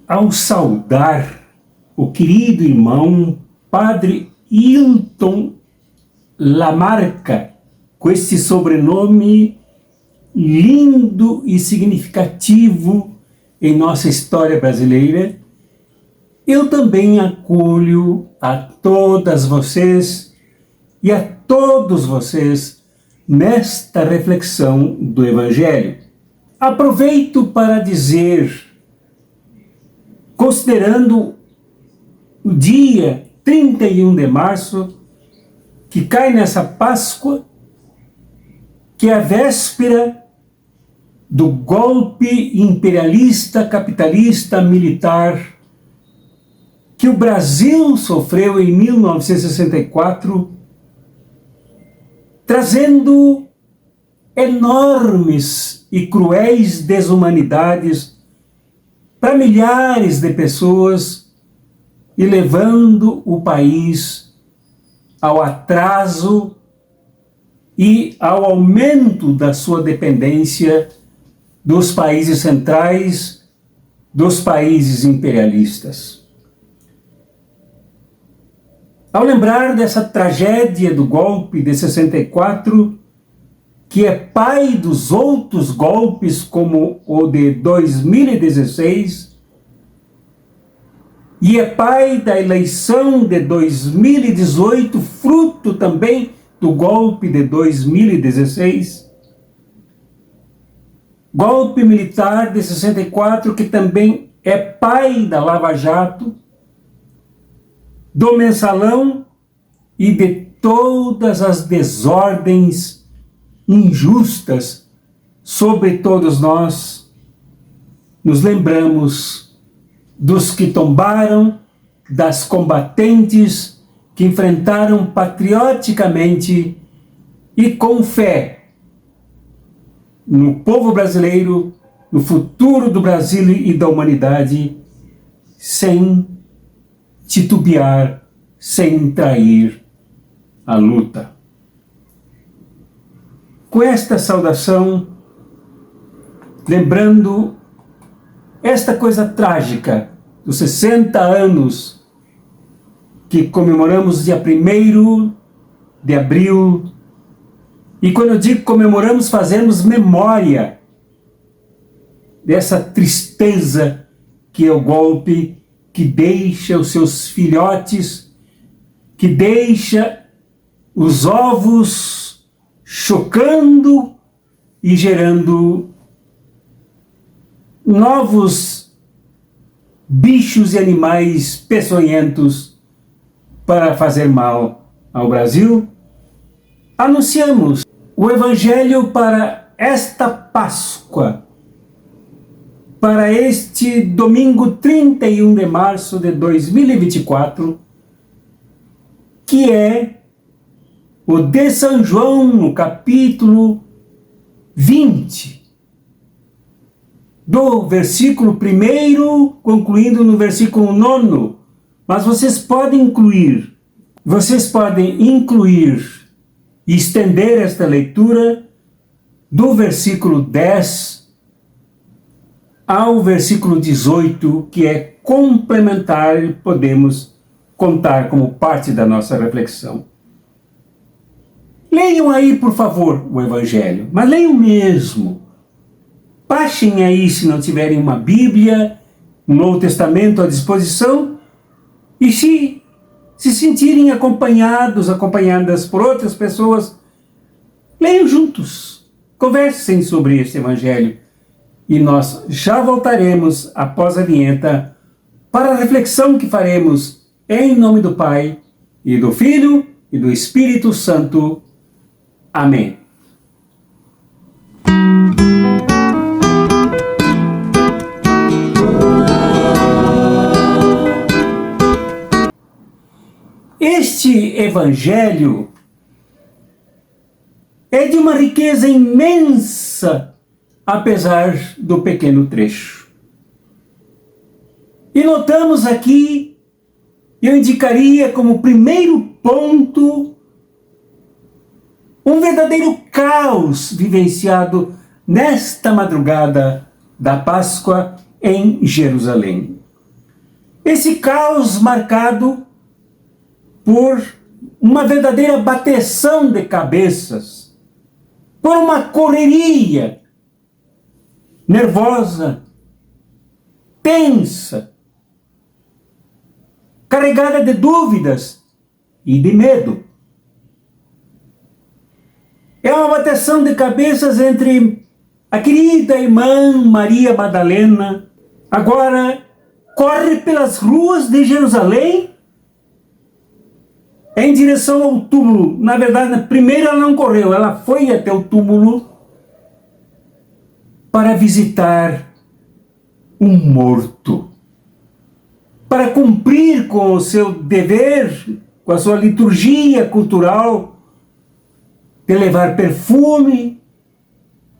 ao saudar o querido irmão Padre Hilton Lamarca, com esse sobrenome lindo e significativo em nossa história brasileira, eu também acolho a todas vocês e a todos vocês nesta reflexão do Evangelho. Aproveito para dizer, considerando o dia 31 de março, que cai nessa Páscoa, que é a véspera do golpe imperialista, capitalista, militar que o Brasil sofreu em 1964, trazendo enormes e cruéis desumanidades para milhares de pessoas e levando o país ao atraso e ao aumento da sua dependência dos países centrais, dos países imperialistas. Ao lembrar dessa tragédia do golpe de 64, que é pai dos outros golpes como o de 2016, e é pai da eleição de 2018, fruto também do golpe de 2016, golpe militar de 64, que também é pai da Lava Jato, do Mensalão e de todas as desordens injustas sobre todos nós, nos lembramos dos que tombaram, das combatentes que enfrentaram patrioticamente e com fé no povo brasileiro, no futuro do Brasil e da humanidade, sem titubear, sem trair a luta. Com esta saudação, lembrando esta coisa trágica dos 60 anos que comemoramos dia 1º de abril, e quando eu digo comemoramos, fazemos memória dessa tristeza que é o golpe que deixa os seus filhotes, que deixa os ovos chocando e gerando novos bichos e animais peçonhentos para fazer mal ao Brasil. Anunciamos o Evangelho para esta Páscoa, para este domingo 31 de março de 2024, que é o de São João, no capítulo 20, do versículo 1, concluindo no versículo 9, mas vocês podem incluir e estender esta leitura do versículo 10 ao versículo 18, que é complementar e podemos contar como parte da nossa reflexão. Leiam aí, por favor, o Evangelho, mas leiam mesmo. Baixem aí, se não tiverem uma Bíblia, um Novo Testamento à disposição, e se sentirem acompanhadas por outras pessoas, leiam juntos, conversem sobre este Evangelho. E nós já voltaremos após a vinheta para a reflexão que faremos em nome do Pai, e do Filho, e do Espírito Santo. Amém. Este Evangelho é de uma riqueza imensa, apesar do pequeno trecho. E notamos aqui, eu indicaria como primeiro ponto, um verdadeiro caos vivenciado nesta madrugada da Páscoa em Jerusalém. Esse caos marcado por uma verdadeira bateção de cabeças, por uma correria nervosa, tensa, carregada de dúvidas e de medo. É uma bateção de cabeças entre a querida irmã Maria Madalena, agora corre pelas ruas de Jerusalém em direção ao túmulo. Na verdade, primeiro ela não correu, ela foi até o túmulo para visitar um morto, para cumprir com o seu dever, com a sua liturgia cultural, de levar perfume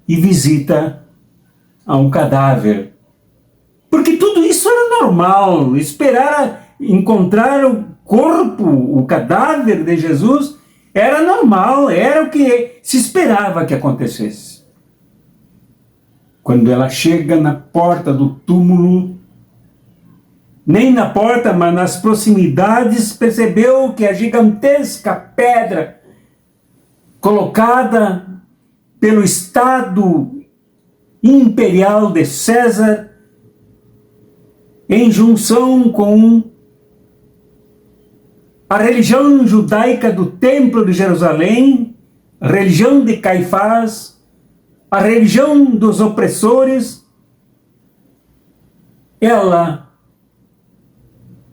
e visita a um cadáver. Porque tudo isso era normal. Esperar encontrar o corpo, o cadáver de Jesus, era normal, era o que se esperava que acontecesse. Quando ela chega na porta do túmulo, nem na porta, mas nas proximidades, percebeu que a gigantesca pedra colocada pelo Estado imperial de César, em junção com a religião judaica do Templo de Jerusalém, a religião de Caifás, a religião dos opressores, ela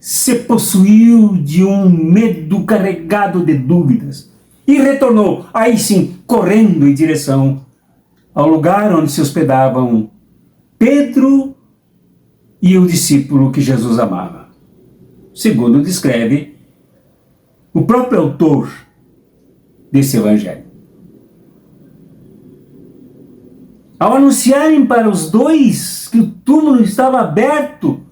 se possuiu de um medo carregado de dúvidas e retornou, aí sim, correndo em direção ao lugar onde se hospedavam Pedro e o discípulo que Jesus amava. Segundo descreve o próprio autor desse evangelho. Ao anunciarem para os dois que o túmulo estava aberto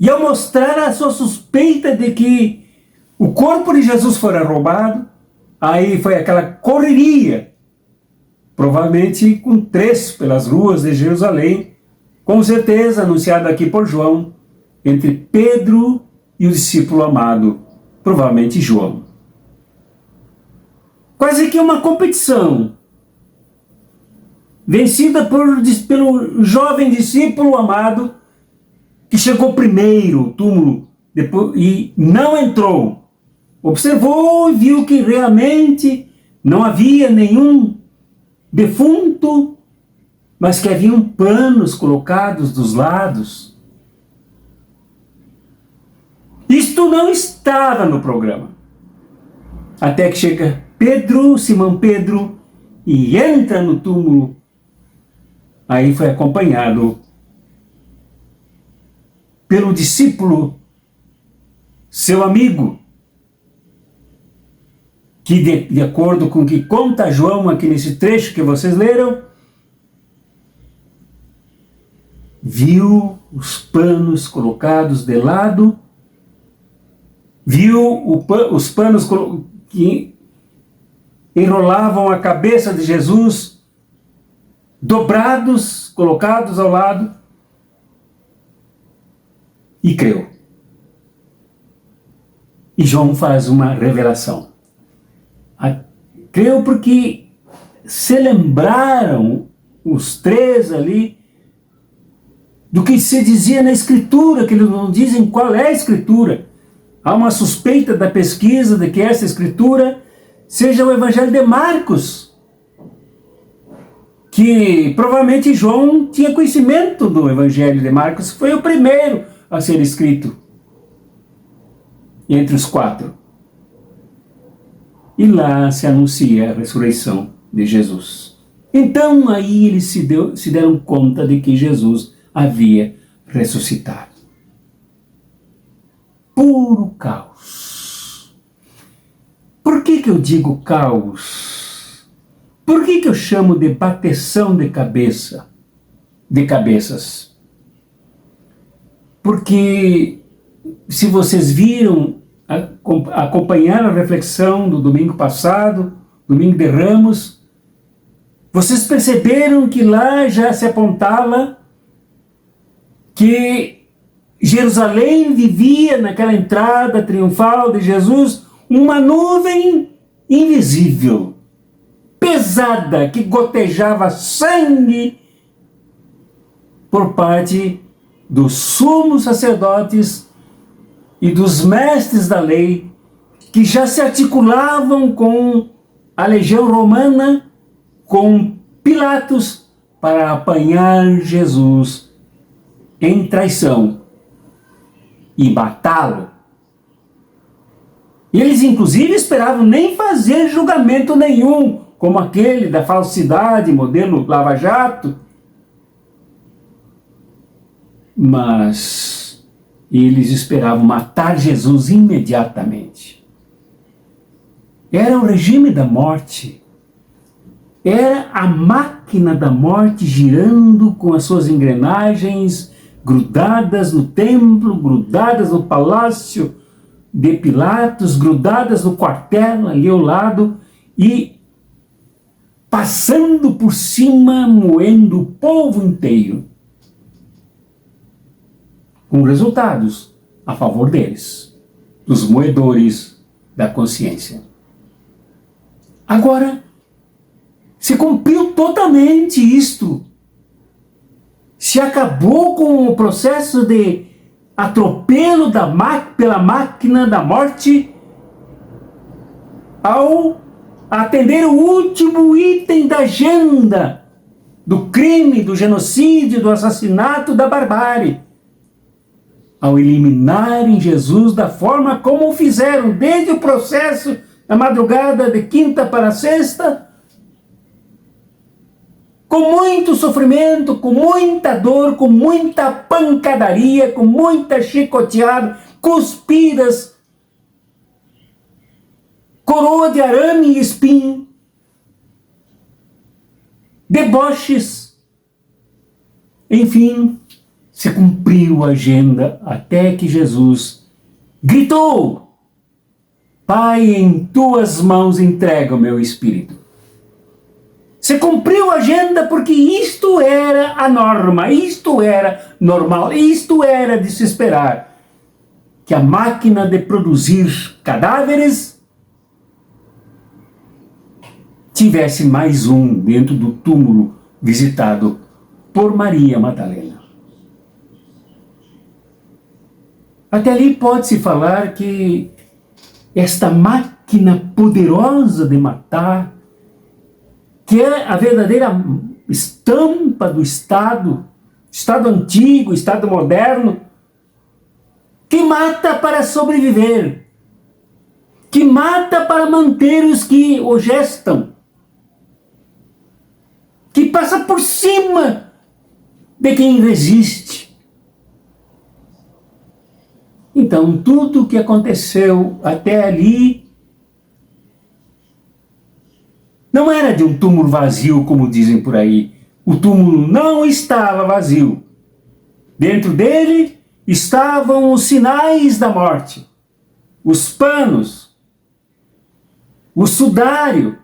e ao mostrar a sua suspeita de que o corpo de Jesus fora roubado, aí foi aquela correria, provavelmente com trecho pelas ruas de Jerusalém, com certeza anunciado aqui por João, entre Pedro e o discípulo amado, provavelmente João. Quase que uma competição, vencida pelo jovem discípulo amado, que chegou primeiro ao túmulo depois, e não entrou. Observou e viu que realmente não havia nenhum defunto, mas que haviam panos colocados dos lados. Isto não estava no programa. Até que chega Pedro, Simão Pedro, e entra no túmulo. Aí foi acompanhado pelo discípulo, seu amigo, que de acordo com o que conta João aqui nesse trecho que vocês leram, viu os panos colocados de lado, viu os panos que enrolavam a cabeça de Jesus, dobrados, colocados ao lado, e creu. E João faz uma revelação. Creu porque se lembraram os três ali do que se dizia na Escritura, que eles não dizem qual é a Escritura. Há uma suspeita da pesquisa de que essa Escritura seja o Evangelho de Marcos, que provavelmente João tinha conhecimento do Evangelho de Marcos, que foi o primeiro a ser escrito entre os quatro. E lá se anuncia a ressurreição de Jesus. Então aí eles se deram conta de que Jesus havia ressuscitado. Puro caos. Por que eu digo caos? Por que eu chamo de bateção de cabeças? Porque se vocês viram, acompanharam a reflexão do domingo passado, domingo de Ramos, vocês perceberam que lá já se apontava que Jerusalém vivia naquela entrada triunfal de Jesus uma nuvem invisível, pesada, que gotejava sangue por parte dos sumos sacerdotes e dos mestres da lei, que já se articulavam com a legião romana, com Pilatos, para apanhar Jesus em traição e matá-lo. Eles inclusive esperavam nem fazer julgamento nenhum, como aquele da falsidade, modelo Lava Jato. Mas eles esperavam matar Jesus imediatamente. Era o regime da morte. Era a máquina da morte girando com as suas engrenagens grudadas no templo, grudadas no palácio de Pilatos, grudadas no quartel ali ao lado e passando por cima, moendo o povo inteiro, com resultados a favor deles, dos moedores da consciência. Agora, se cumpriu totalmente isto. Se acabou com o processo de atropelo pela máquina da morte ao atender o último item da agenda do crime, do genocídio, do assassinato, da barbárie. Ao eliminarem Jesus da forma como o fizeram desde o processo da madrugada de quinta para sexta, com muito sofrimento, com muita dor, com muita pancadaria, com muita chicoteada, cuspidas, coroa de arame e espinho, deboches, enfim, se cumpriu a agenda até que Jesus gritou: Pai, em tuas mãos entrego o meu espírito. Se cumpriu a agenda porque isto era a norma, isto era normal, isto era de se esperar. Que a máquina de produzir cadáveres tivesse mais um dentro do túmulo visitado por Maria Madalena. Até ali pode-se falar que esta máquina poderosa de matar, que é a verdadeira estampa do Estado antigo, Estado moderno, que mata para sobreviver, que mata para manter os que o gestam, que passa por cima de quem resiste. Então, tudo o que aconteceu até ali não era de um túmulo vazio, como dizem por aí. O túmulo não estava vazio. Dentro dele estavam os sinais da morte, os panos, o sudário,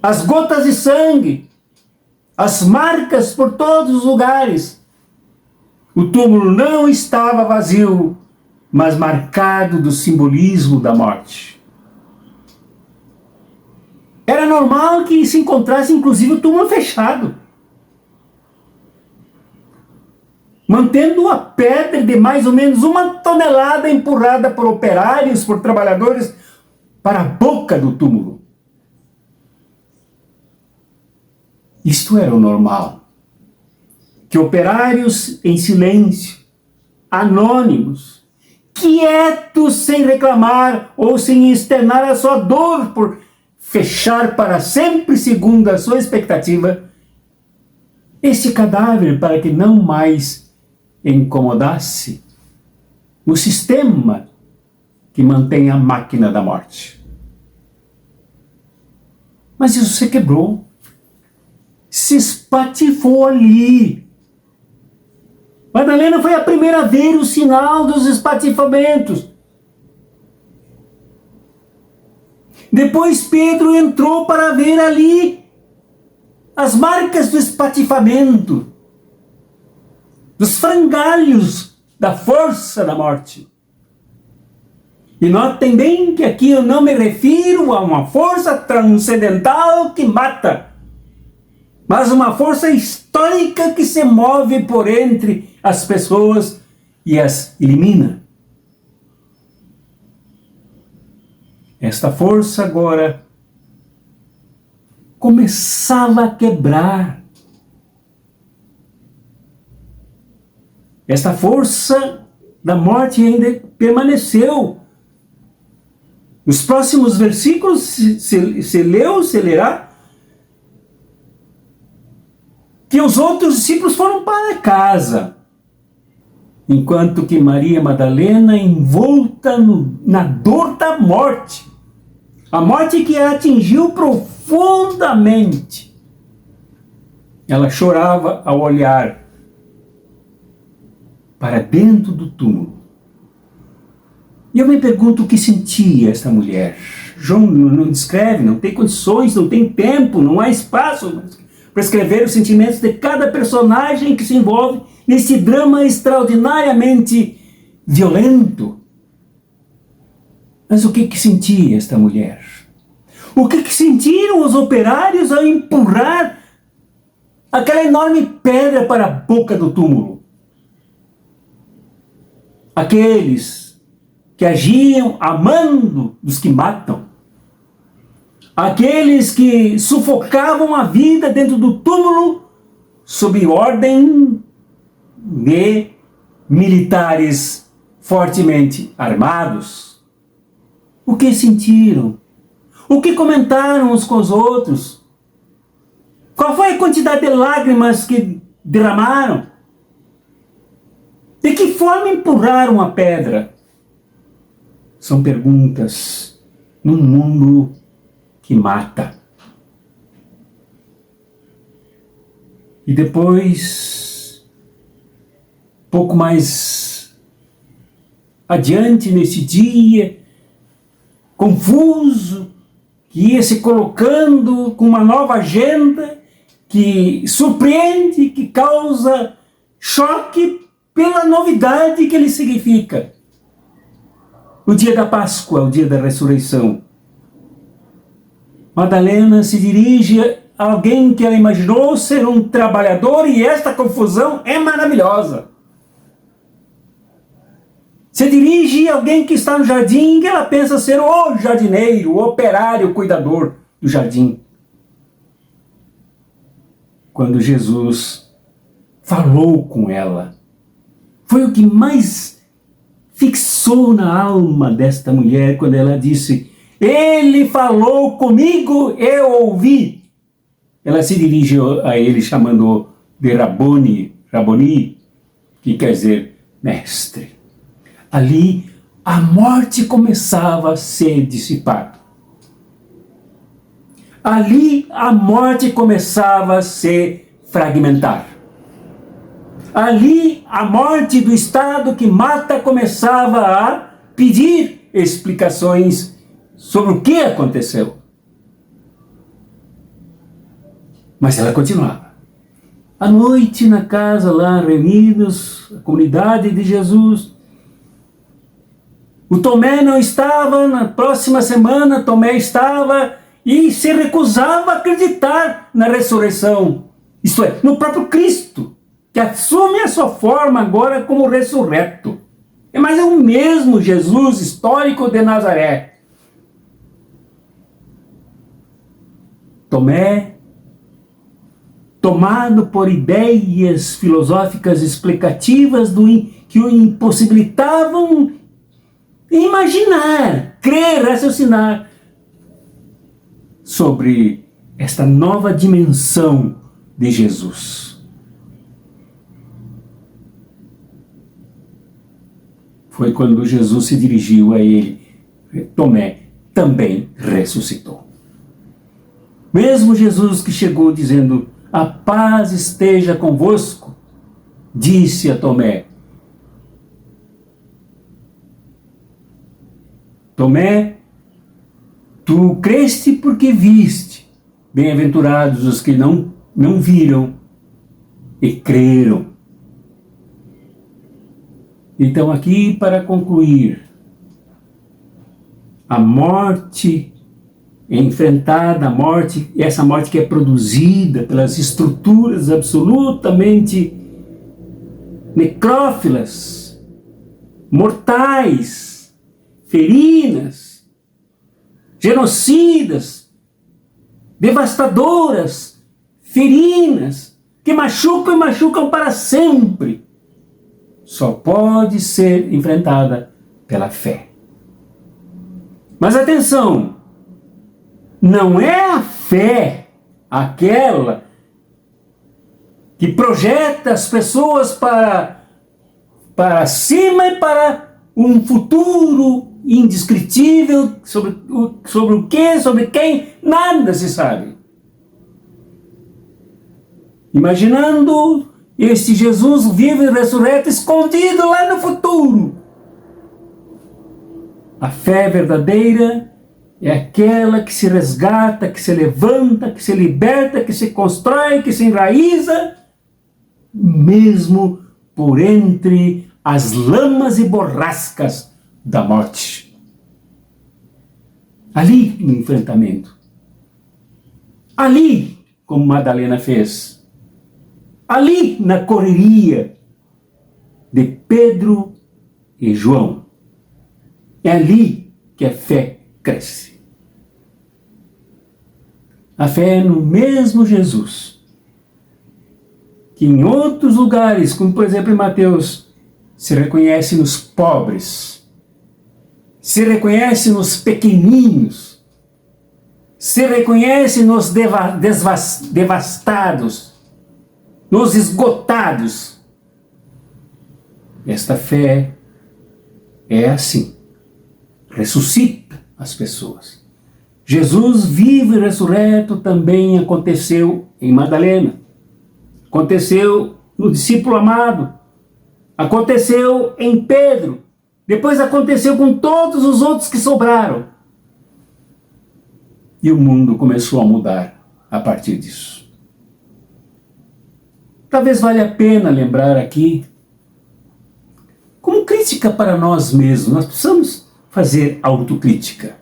as gotas de sangue, as marcas por todos os lugares. O túmulo não estava vazio, mas marcado do simbolismo da morte. Era normal que se encontrasse, inclusive, o túmulo fechado, mantendo a pedra de mais ou menos 1 tonelada empurrada por operários, por trabalhadores, para a boca do túmulo. Isto era o normal. Que operários em silêncio, anônimos, quietos, sem reclamar ou sem externar a sua dor por fechar para sempre, segundo a sua expectativa, esse cadáver para que não mais incomodasse o sistema que mantém a máquina da morte. Mas isso se quebrou, se espatifou ali. Madalena foi a primeira a ver o sinal dos espatifamentos. Depois Pedro entrou para ver ali as marcas do espatifamento, dos frangalhos da força da morte. E notem bem que aqui eu não me refiro a uma força transcendental que mata, mas uma força histórica que se move por entre as pessoas e as elimina. Esta força agora começava a quebrar. Esta força da morte ainda permaneceu. Nos próximos versículos se lerá que os outros discípulos foram para casa, enquanto que Maria Madalena, envolta na dor da morte, a morte que a atingiu profundamente, ela chorava ao olhar para dentro do túmulo. E eu me pergunto o que sentia esta mulher. João não descreve, não tem condições, não tem tempo, não há espaço para escrever os sentimentos de cada personagem que se envolve nesse drama extraordinariamente violento. Mas o que sentia esta mulher? O que sentiram os operários ao empurrar aquela enorme pedra para a boca do túmulo? Aqueles que agiam amando dos que matam, aqueles que sufocavam a vida dentro do túmulo sob ordem de militares fortemente armados. O que sentiram? O que comentaram uns com os outros? Qual foi a quantidade de lágrimas que derramaram? De que forma empurraram a pedra? São perguntas num mundo que mata. E depois, pouco mais adiante nesse dia, confuso, que ia se colocando com uma nova agenda que surpreende, que causa choque pela novidade que ele significa. O dia da Páscoa, o dia da ressurreição. Madalena se dirige a alguém que ela imaginou ser um trabalhador, e esta confusão é maravilhosa. Se dirige a alguém que está no jardim, que ela pensa ser o jardineiro, o operário, o cuidador do jardim. Quando Jesus falou com ela, foi o que mais fixou na alma desta mulher, quando ela disse: ele falou comigo, eu ouvi. Ela se dirige a ele chamando-o de Raboni, que quer dizer mestre. Ali a morte começava a se dissipar. Ali a morte começava a se fragmentar. Ali a morte do Estado que mata começava a pedir explicações sobre o que aconteceu. Mas ela continuava. À noite, na casa lá, reunidos, a comunidade de Jesus. O Tomé não estava, na próxima semana Tomé estava e se recusava a acreditar na ressurreição. Isto é, no próprio Cristo, que assume a sua forma agora como ressurreto. Mas é o mesmo Jesus histórico de Nazaré. Tomé, tomado por ideias filosóficas explicativas que o impossibilitavam imaginar, crer, raciocinar sobre esta nova dimensão de Jesus. Foi quando Jesus se dirigiu a ele. Tomé também ressuscitou. Mesmo Jesus que chegou dizendo: a paz esteja convosco, disse a Tomé: Tomé, tu creste porque viste. Bem-aventurados os que não viram e creram. Então, aqui para concluir, a morte enfrentada, a morte, essa morte que é produzida pelas estruturas absolutamente necrófilas, mortais, ferinas, genocidas, devastadoras, ferinas, que machucam e machucam para sempre, só pode ser enfrentada pela fé. Mas atenção, não é a fé aquela que projeta as pessoas para cima e para um futuro indescritível sobre o que, sobre quem, nada se sabe. Imaginando este Jesus vivo e ressurreto escondido lá no futuro. A fé verdadeira é aquela que se resgata, que se levanta, que se liberta, que se constrói, que se enraiza, mesmo por entre as lamas e borrascas da morte. Ali no enfrentamento. Ali, como Madalena fez. Ali na correria de Pedro e João. É ali que a fé cresce. A fé é no mesmo Jesus, que em outros lugares, como por exemplo em Mateus, se reconhece nos pobres, se reconhece nos pequeninos, se reconhece nos devastados, nos esgotados. Esta fé é assim, ressuscita as pessoas. Jesus vivo e ressurreto também aconteceu em Madalena, aconteceu no discípulo amado, aconteceu em Pedro, depois aconteceu com todos os outros que sobraram. E o mundo começou a mudar a partir disso. Talvez valha a pena lembrar aqui, como crítica para nós mesmos, nós precisamos fazer autocrítica.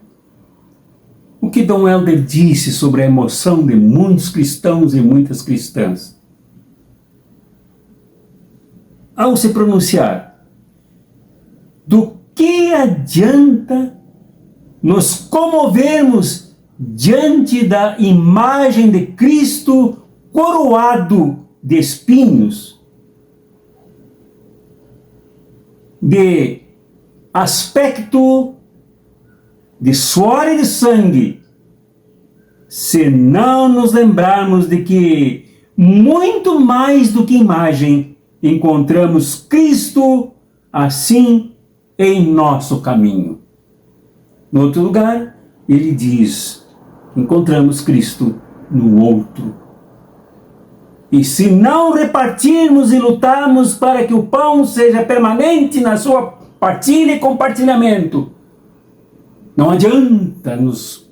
O que Dom Helder disse sobre a emoção de muitos cristãos e muitas cristãs. Ao se pronunciar, do que adianta nos comovermos diante da imagem de Cristo coroado de espinhos, de aspecto de suor e de sangue, se não nos lembrarmos de que, muito mais do que imagem, encontramos Cristo assim em nosso caminho. No outro lugar, ele diz, encontramos Cristo no outro. E se não repartirmos e lutarmos para que o pão seja permanente na sua partilha e compartilhamento, não adianta nos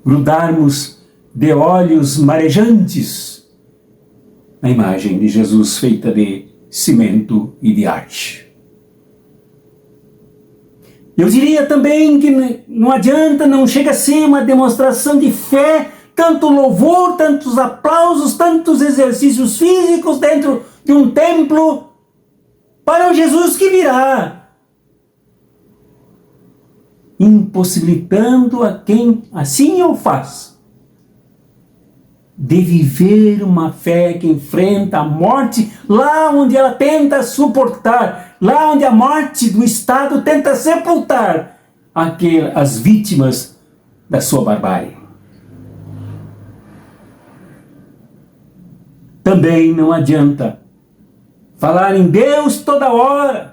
grudarmos de olhos marejantes na imagem de Jesus feita de cimento e de arte. Eu diria também que não adianta, não chega a ser uma demonstração de fé, tanto louvor, tantos aplausos, tantos exercícios físicos dentro de um templo para o Jesus que virá, impossibilitando a quem assim o faz de viver uma fé que enfrenta a morte lá onde ela tenta suportar, lá onde a morte do Estado tenta sepultar as vítimas da sua barbárie. Também não adianta falar em Deus toda hora.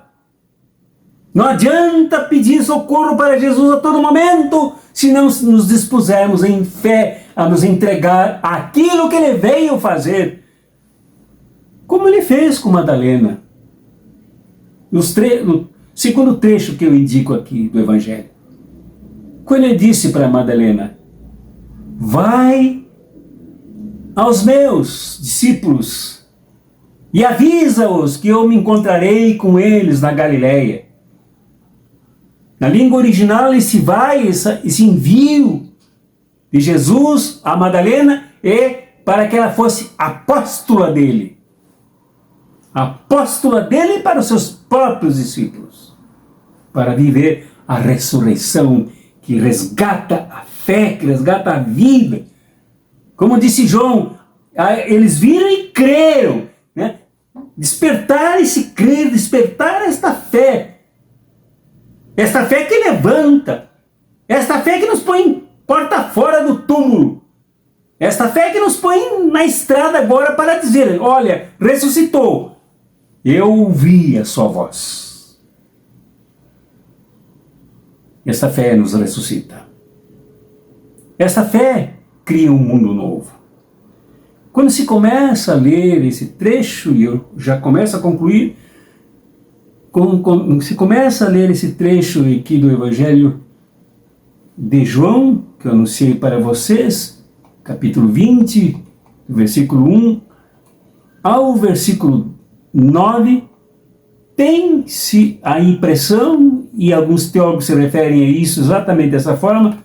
Não adianta pedir socorro para Jesus a todo momento, se não nos dispusermos em fé a nos entregar aquilo que ele veio fazer, como ele fez com Madalena. No segundo trecho que eu indico aqui do Evangelho, quando ele disse para Madalena, vai aos meus discípulos e avisa-os que eu me encontrarei com eles na Galileia. Na língua original, esse envio de Jesus a Madalena é para que ela fosse apóstola dele. Apóstola dele para os seus próprios discípulos. Para viver a ressurreição que resgata a fé, que resgata a vida. Como disse João, eles viram e creram, né? Despertar esse crer, despertar esta fé que levanta, esta fé que nos põe porta fora do túmulo, esta fé que nos põe na estrada agora para dizer, olha, ressuscitou, eu ouvi a sua voz. Esta fé nos ressuscita. Esta fé cria um mundo novo. Quando se começa a ler esse trecho, e eu já começo a concluir, se começa a ler esse trecho aqui do Evangelho de João, que eu anunciei para vocês, capítulo 20, versículo 1 ao versículo 9, tem-se a impressão, e alguns teólogos se referem a isso exatamente dessa forma,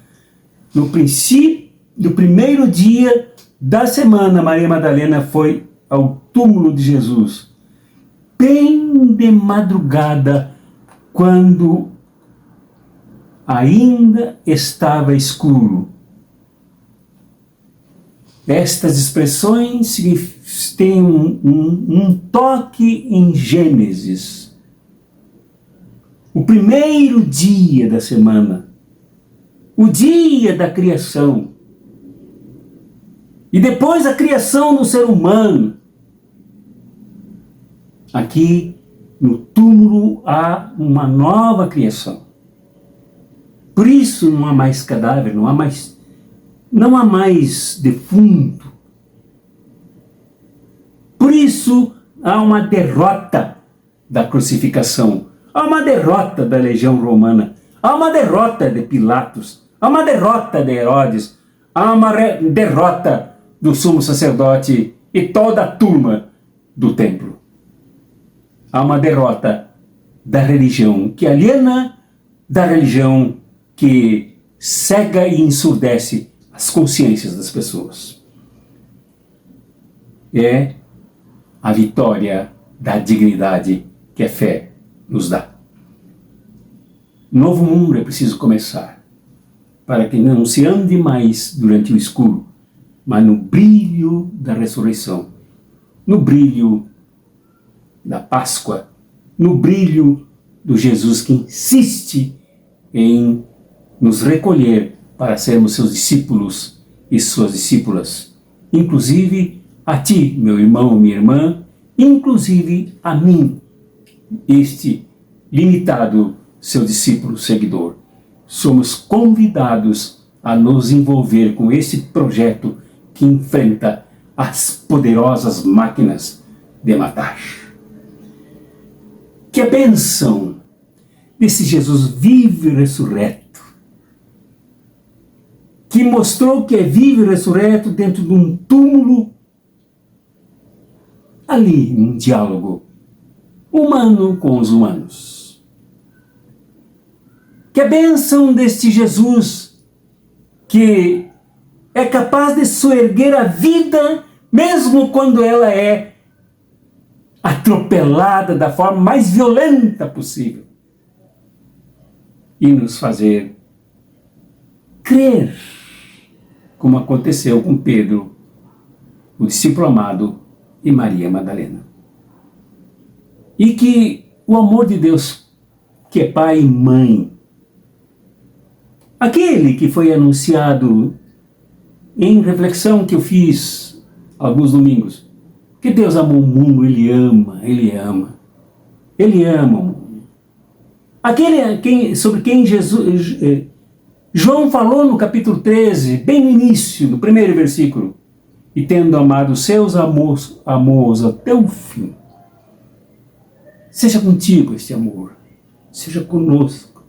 no princípio, no primeiro dia da semana, Maria Madalena foi ao túmulo de Jesus, bem de madrugada, quando ainda estava escuro. Estas expressões têm um toque em Gênesis. O primeiro dia da semana, o dia da criação, e depois a criação do ser humano. Aqui no túmulo há uma nova criação. Por isso não há mais cadáver, não há mais defunto. Por isso há uma derrota da crucificação, há uma derrota da legião romana, há uma derrota de Pilatos, há uma derrota de Herodes, há uma derrota do sumo sacerdote e toda a turma do templo. Há uma derrota da religião que aliena, da religião que cega e ensurdece as consciências das pessoas. É a vitória da dignidade que a fé nos dá. Novo mundo é preciso começar, para que não se ande mais durante o escuro, mas no brilho da ressurreição, no brilho da Páscoa, no brilho do Jesus que insiste em nos recolher para sermos seus discípulos e suas discípulas, inclusive a ti, meu irmão, minha irmã, inclusive a mim, este limitado seu discípulo seguidor. Somos convidados a nos envolver com esse projeto que enfrenta as poderosas máquinas de matar. Que a bênção desse Jesus vivo e ressurreto, que mostrou que é vivo e ressurreto dentro de um túmulo, ali, um diálogo humano com os humanos. Que a bênção deste Jesus, que é capaz de soerguer a vida, mesmo quando ela é atropelada da forma mais violenta possível, e nos fazer crer, como aconteceu com Pedro, o discípulo amado, e Maria Madalena. E que o amor de Deus, que é Pai e Mãe, aquele que foi anunciado em reflexão que eu fiz alguns domingos, que Deus amou o mundo, Ele ama, Ele ama. Ele ama o mundo. Aquele sobre quem João falou no capítulo 13, bem no início, no primeiro versículo, e tendo amado seus amores até o fim. Seja contigo este amor, seja conosco,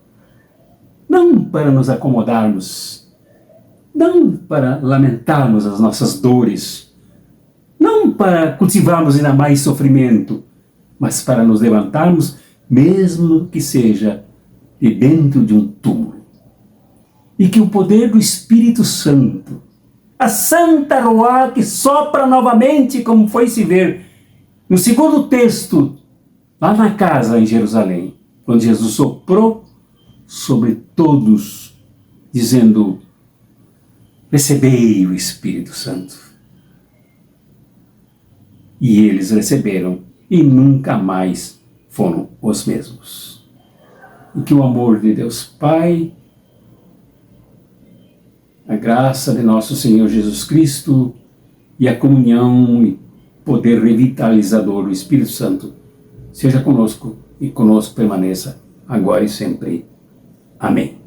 não para nos acomodarmos, não para lamentarmos as nossas dores, não para cultivarmos ainda mais sofrimento, mas para nos levantarmos, mesmo que seja de dentro de um túmulo. E que o poder do Espírito Santo, a Santa Roá que sopra novamente, como foi se ver no segundo texto, lá na casa em Jerusalém, quando Jesus soprou sobre todos, dizendo: recebei o Espírito Santo. E eles receberam e nunca mais foram os mesmos. E que o amor de Deus Pai, a graça de nosso Senhor Jesus Cristo e a comunhão e poder revitalizador do Espírito Santo seja conosco e conosco permaneça agora e sempre. Amém.